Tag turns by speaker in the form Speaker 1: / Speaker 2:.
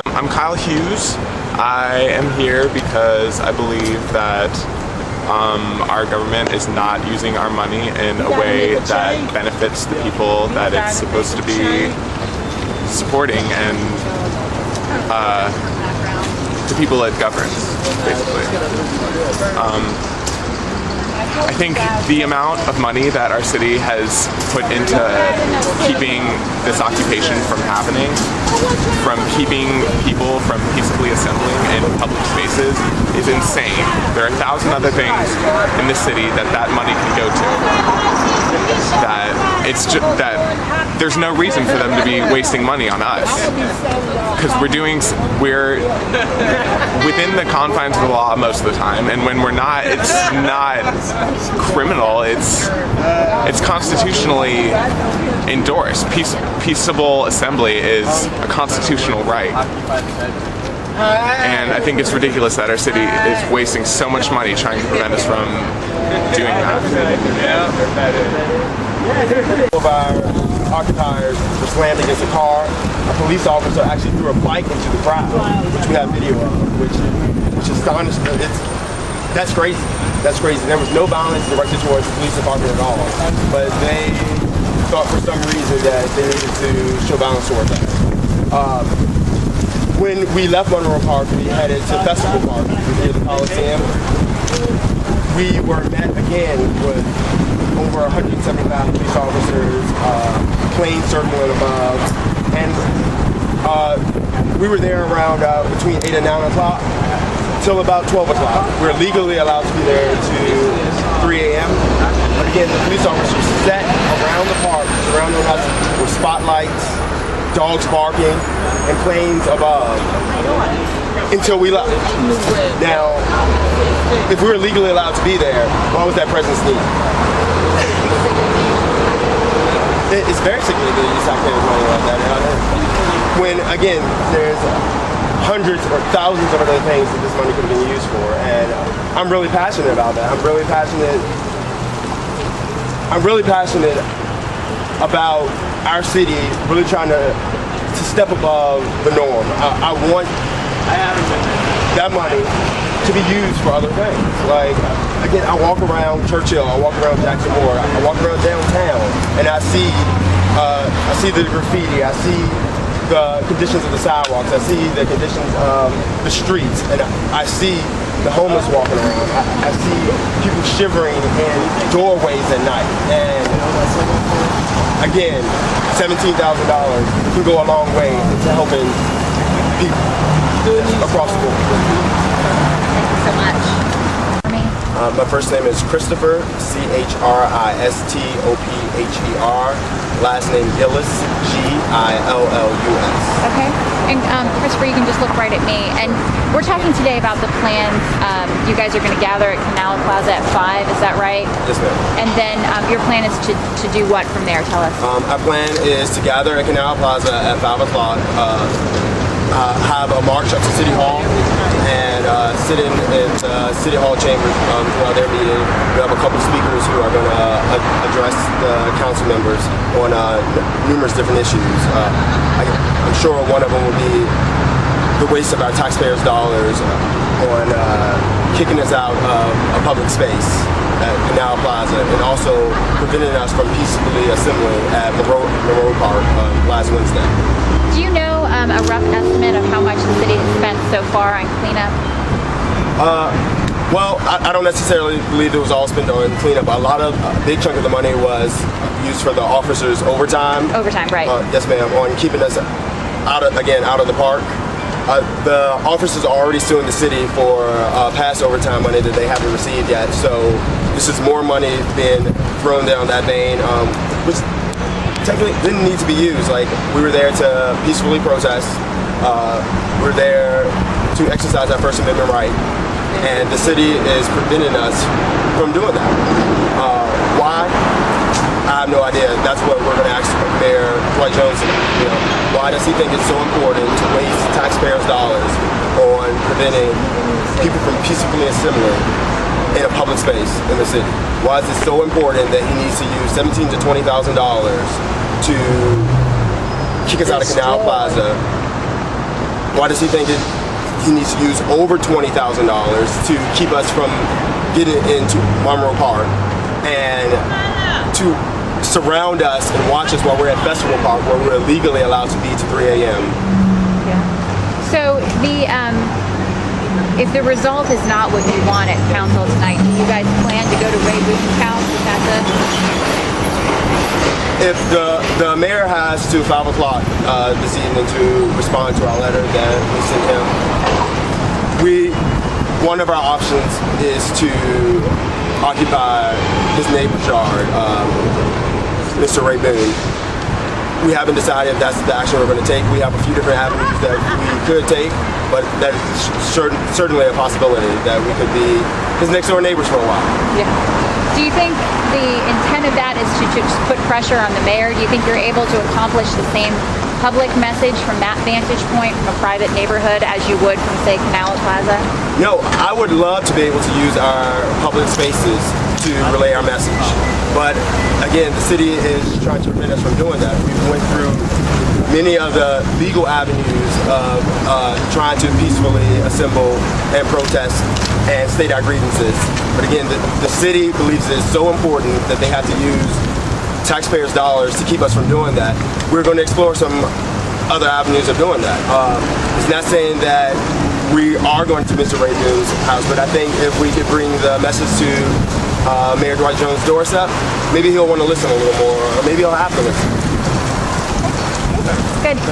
Speaker 1: I'm Kyle Hughes. I am here because I believe that our government is not using our money in a way that benefits the people that it's supposed to be supporting and the people it governs, basically. I think the amount of money that our city has put into keeping this occupation from happening, from keeping people from peacefully assembling in public spaces, is insane. There are 1,000 other things in this city that money can go to. That there's no reason for them to be wasting money on us, because we're within the confines of the law most of the time, and when we're not, it's not criminal. It's constitutionally endorsed. Peaceable assembly is a constitutional right. And I think it's ridiculous that our city is wasting so much money trying to prevent us from doing that.
Speaker 2: Of our occupiers were slammed against a car. A police officer actually threw a bike into the crowd, which we have video of, which astonished me. That's crazy. That's crazy. There was no violence directed towards the police department at all, but they thought for some reason that they needed to show violence towards us. When we left Monroe Park, we headed to Festival Park near the Coliseum. We were met again with over 175 police officers, planes circling above, and we were there around between 8 and 9 o'clock till about 12 o'clock. We're legally allowed to be there to 3 a.m. But again, the police officers sat around the park, surrounding us with spotlights, dogs barking, and planes above until we left. Now, if we were legally allowed to be there, why was that presence needed? It's very significant that you taxpayers' money like that. When, again, there's hundreds or thousands of other things that this money could have been used for, and I'm really passionate about that. I'm really passionate about our city really trying to step above the norm. I want that money to be used for other things. Like, again, I walk around Churchill, I walk around Jackson Moore, I walk around downtown, and I see the graffiti, I see the conditions of the sidewalks, I see the conditions of the streets, and I see the homeless walking around. I see people shivering in doorways at night. And again, $17,000 can go a long way to helping people across the board.
Speaker 3: Thank you so much.
Speaker 2: My first name is Christopher, Christopher. Last name Gillis, Gillus.
Speaker 3: Okay. And Christopher, you can just look right at me. And we're talking today about the plans. You guys are going to gather at Canal Plaza at 5, is that right?
Speaker 2: Yes, ma'am.
Speaker 3: And then your plan is to do what from there? Tell us.
Speaker 2: Our plan is to gather at Canal Plaza at 5 o'clock, have a march up to City Hall, and sit in City Hall chambers throughout their meeting. We have a couple speakers who are going to address the council members on numerous different issues. I'm sure one of them will be the waste of our taxpayers' dollars on kicking us out of a public space at Canal Plaza, and also preventing us from peacefully assembling at Monroe Park last Wednesday.
Speaker 3: Do you know a rough estimate of how much the city has spent so far on cleanup?
Speaker 2: Well, I don't necessarily believe it was all spent on cleanup. A big chunk of the money was used for the officers' overtime.
Speaker 3: Overtime, right.
Speaker 2: Yes, ma'am, on keeping us out of the park. The officers are already suing the city for past overtime money that they haven't received yet. So this is more money being thrown down that vein, which technically didn't need to be used. Like, we were there to peacefully protest. We're there to exercise our First Amendment right, and the city is preventing us from doing that. Why? I have no idea. That's what we're going to ask Mayor Dwight Jones. Why does he think it's so important to waste taxpayers' dollars on preventing people from peacefully assembling in a public space in the city? Why is it so important that he needs to use $17,000 to $20,000 to kick us out of Canal Plaza Why does he think he needs to use over $20,000 to keep us from getting into Monroe Park and to surround us and watch us while we're at Festival Park, where we're legally allowed to be to 3 a.m.
Speaker 3: Yeah. So if the result is not what you want at council tonight, do you guys plan to go to Ray Boone's house? Is that
Speaker 2: If the mayor has to 5 o'clock this evening to respond to our letter that we sent him, one of our options is to occupy his neighbor's yard, Mr. Ray Boone. We haven't decided if that's the action we're going to take. We have a few different avenues that we could take, but that is certainly a possibility that we could be his next door neighbors for a while.
Speaker 3: Yeah. Do you think the intent of that is to just put pressure on the mayor? Do you think you're able to accomplish the same public message from that vantage point from a private neighborhood as you would from, say, Canal Plaza?
Speaker 2: No, I would love to be able to use our public spaces to relay our message. But again, the city is trying to prevent us from doing that. We went through many of the legal avenues of trying to peacefully assemble and protest and state our grievances. But again, the city believes it is so important that they have to use taxpayers' dollars to keep us from doing that. We're going to explore some other avenues of doing that. It's not saying that we are going to Mr. Ray Boone's house, but I think if we could bring the message to Mayor Dwight Jones' doorstep, maybe he'll want to listen a little more, or maybe he'll have to listen.
Speaker 3: Good.